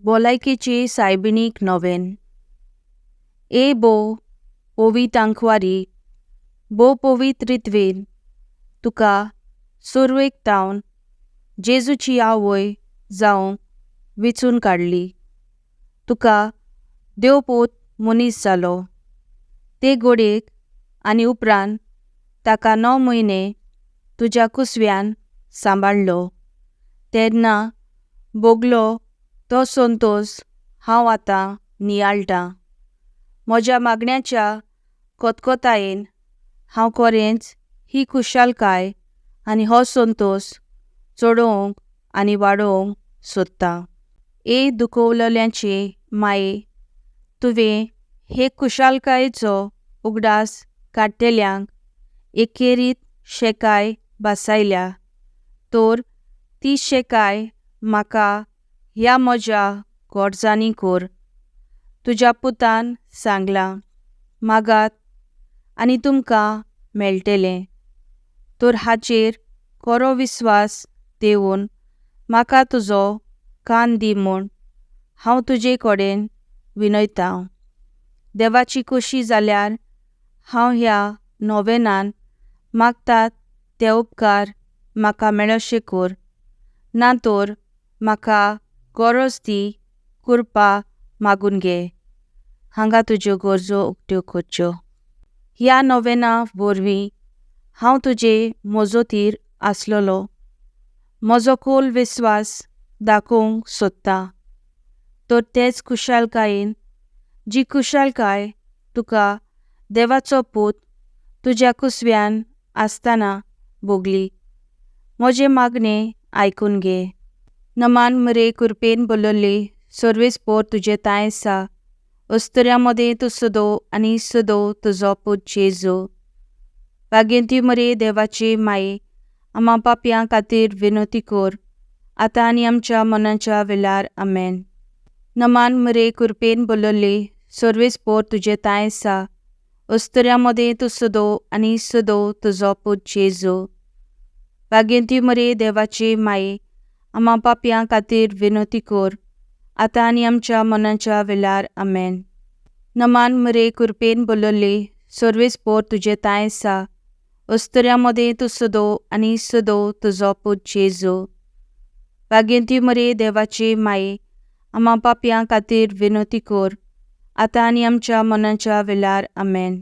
भलायकेची सायबिणीक नोवेन. ए बो पोवितांकवारी, बो पवित्र रित्वेन तुका सुरवेक तावन जेजूची आवय जावंक वेंचून काडली. तुका देवपूत मनीस जालो. ते घोडेक आनी उपरांत ताका 9 म्हयने तुज्या कुसव्यान सांबाळलो. तेन्ना भोगलो तो संतोष हांव आतां नियाळटां. म्हज्या मागण्याच्या कोतकोतायेन हांव खरेंच ही खुशालकाय आनी हो संतोष चोडोवंक आनी वाडोवंक सोदतां. ए दुखवलोल्यांचे माये, तुवें हे खुशालकायेचो उगडास काडटल्यांक एकेरीत शेकाय भासायल्या, तर ती शेकाय म्हाका ह्या म्हज्या गोरजांनी कोर. तुज्या पुतान सांगलां, मागात आनी तुमकां मेळटलें. तर हाचेर खरो विस्वास दवरून म्हाका तुजो कान दी म्हूण हांव तुजे कडेन विनयतां. देवाची खोशी जाल्यार हांव ह्या नोवेनान मागतात ते उपकार म्हाका मेळोशे कोर, ना तर म्हाका गरज ती कृपा मागून घे. हांगा तुज्यो गरजो उक्त्यो करच्यो. ह्या नोवेना वरवीं हांव तुजे मजतीर आसलोलो. म्हजो खोल विस्वास दाखोवंक सोदतां. तर तेच खुशालकायेन, जी खुशालकाय तुका देवाचो पूत तुज्या कुसव्यान आसतना भोगली, म्हजें मागणें आयकून घे. नमान मरे कृपेन बरयल्ली सर्वेस्पर तुजे ताय आसा. अस्तुऱ्यांमदे तूं सदो आनी सदो तुजो पूत जेजू. वागेंती मरे देवाचे माये, आम्हा पापयां खातीर विनंती कर, आतां आनी आमच्या मनाच्या वेळार. आमेन. नमान मरे कृपेन बरयल्ली सर्वेस्पर तुजे ताय आसा. अस्तुऱ्यांमदे तूं सदो आनी सदो तुजो पूत जेजू. वागेंती मरे देवाचे माये, आम्हा पापयां खातीर विनंती कर, आतां आनी आमच्या मनाच्या वेळार. आमेन. नमान मरे कृपेन बरयल्ली सर्वेस्पर तुजे ताय आसा. अस्तुऱ्यांमदे तूं सदो आनी सदो तुजो पूत जेजू. वागेंती मरे देवाचे माये, आम्हा पापयां खातीर विनंती कर, आतां आनी आमच्या मनाच्या वेळार. आमेन.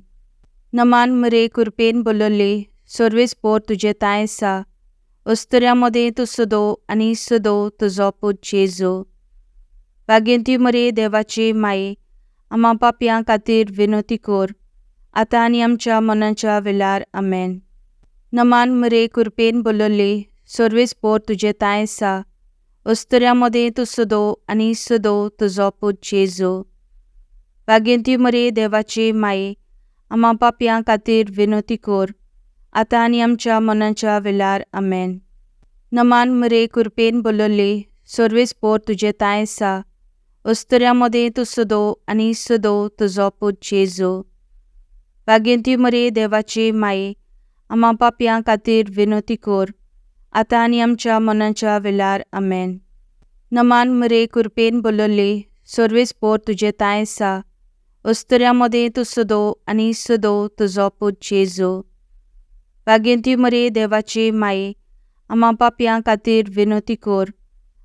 नमान मरे कृपेन बरयल्ली सर्वेस्पर तुजे ताय आसा. अस्तुऱ्यांमदे तूं सदो आनी सदो तुजो पूत जेजू. वागेंती मरे देवाचे माये, आम्हा पापयां खातीर विनंती कर, आतां आनी आमच्या मनाच्या वेळार. आमेन. नमान मरे कृपेन बरयल्ली सर्वेस्पर तुजे ताय आसा. अस्तुऱ्यांमदे तूं सदो आनी सदो तुजो पूत जेजू. वागेंती मरे देवाचे माये, आम्हा पापयां खातीर विनंती कर, आतां आनी आमच्या मनाच्या वेळार. आमेन. नमान मरे कृपेन बरयल्ली सर्वेस्पर तुजे ताय आसा. अस्तुऱ्यांमदे तूं सदो आनी सदो तुजो पूत जेजू. वागेंती मरे देवाचे माये, आम्हा पापयां खातीर विनंती कर, आतां आनी आमच्या मनाच्या वेळार. आमेन. नमान मरे कृपेन बरयल्ली सर्वेस्पर तुजे ताय आसा. अस्तुऱ्यांमदे तूं सदो आनी सदो तुजो पूत जेजू. वागेंती मरे देवाचे माये, आम्हा पापयां खातीर विनंती कर,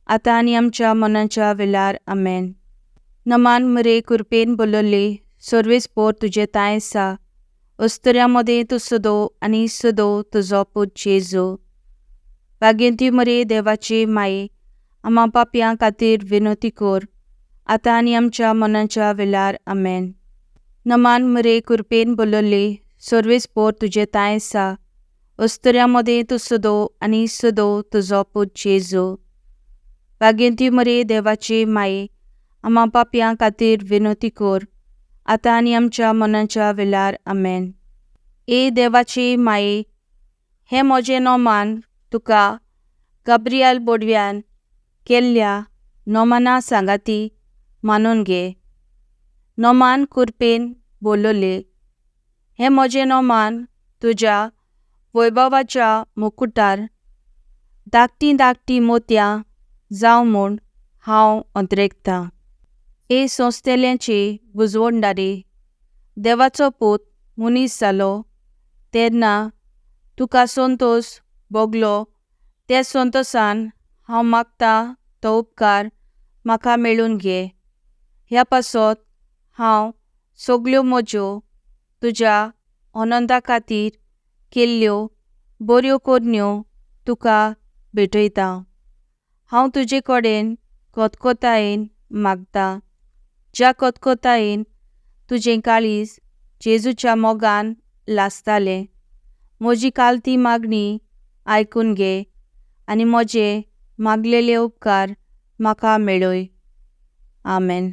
आतां आनी आमच्या मनाच्या वेळार. आमेन. नमान मरे कृपेन बरयल्ली सर्वेस्पर तुजे ताय आसा. अस्तुऱ्यांमदे तूं सदो आनी सदो तुजो पूत जेजू. वागेंती मरे देवाचे माये, आम्हा पापयां खातीर विनंती कर, आतां आनी आमच्या मनाच्या वेळार. आमेन. नमान मरे कृपेन बरयल्ली सर्वेस्पर तुजे ताय आसा. अस्तुऱ्यांमदे तूं सदो आनी सदो तुजो पूत जेजू. वागेंती मरे देवाचे माये, आम्हा पापयां खातीर विनंती कर, आतां आनी आमच्या मनाच्या वेळार. आमेन. ए देवाचे माये, हें म्हजें नोमान तुका गाब्रिएल बोडव्यान केल्ल्या नोमाना सांगाती मानून घे. नोमान कृपेन बरयल्लें हें म्हजें नोमान तुज्या वैभवाच्या मुकुटार धाकटीं धाकटीं मोतयां जावं म्हूण हांव अंतरेकतां. हे संस्थेल्यांचे बुजवणदारे, देवाचो पूत मनीस जालो तेन्ना तुका संतोश भोगलो ते संतोशान हांव मागतां तो उपकार म्हाका मेळून घे. ह्या पासत हांव सगल्यो म्हज्यो तुज्या आनंदा खातीर केल्ल्यो बऱ्यो करण्यो तुका भेटयतां. हांव तुजे कडेन खतखतायेन मागतां. ज्या खतखतायेन तुजें काळीज जेजूच्या मोगान लासतालें. म्हजी कालती मागणी आयकून घे आनी म्हजे मागलेले उपकार म्हाका मेळय. आमेन.